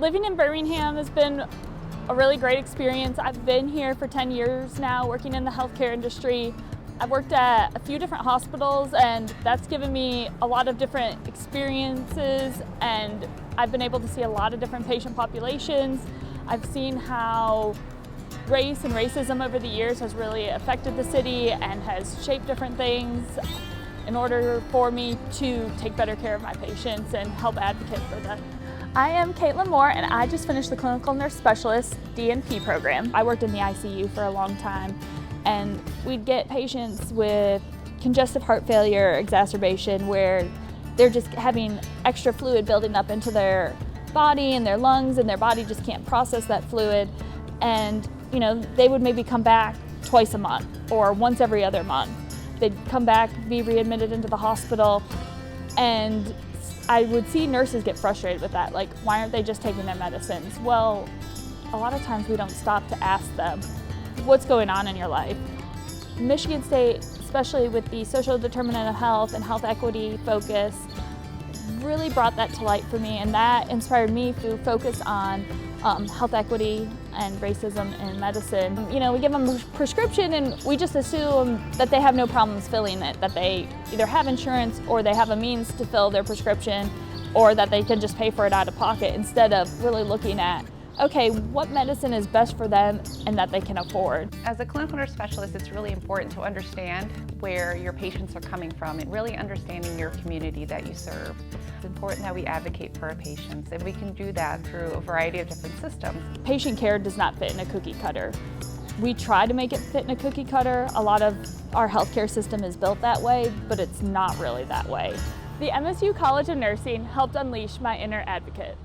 Living in Birmingham has been a really great experience. I've been here for 10 years now, working in the healthcare industry. I've worked at a few different hospitals, and that's given me a lot of different experiences, and I've been able to see a lot of different patient populations. I've seen how race and racism over the years has really affected the city and has shaped different things in order for me to take better care of my patients and help advocate for them. I am Caitlin Moore, and I just finished the Clinical Nurse Specialist DNP program. I worked in the ICU for a long time, and we'd get patients with congestive heart failure exacerbation where they're just having extra fluid building up into their body and their lungs, and their body just can't process that fluid. And they would maybe come back twice a month or once every other month. They'd come back, be readmitted into the hospital, and I would see nurses get frustrated with that, like, why aren't they just taking their medicines? Well, a lot of times we don't stop to ask them, what's going on in your life? Michigan State, especially with the social determinant of health and health equity focus, really brought that to light for me, and that inspired me to focus on health equity and racism in medicine. We give them a prescription and we just assume that they have no problems filling it, that they either have insurance or they have a means to fill their prescription, or that they can just pay for it out of pocket, instead of really looking at, okay, what medicine is best for them and that they can afford. As a clinical nurse specialist, it's really important to understand where your patients are coming from and really understanding your community that you serve. It's important that we advocate for our patients, and we can do that through a variety of different systems. Patient care does not fit in a cookie cutter. We try to make it fit in a cookie cutter. A lot of our healthcare system is built that way, but it's not really that way. The MSU College of Nursing helped unleash my inner advocate.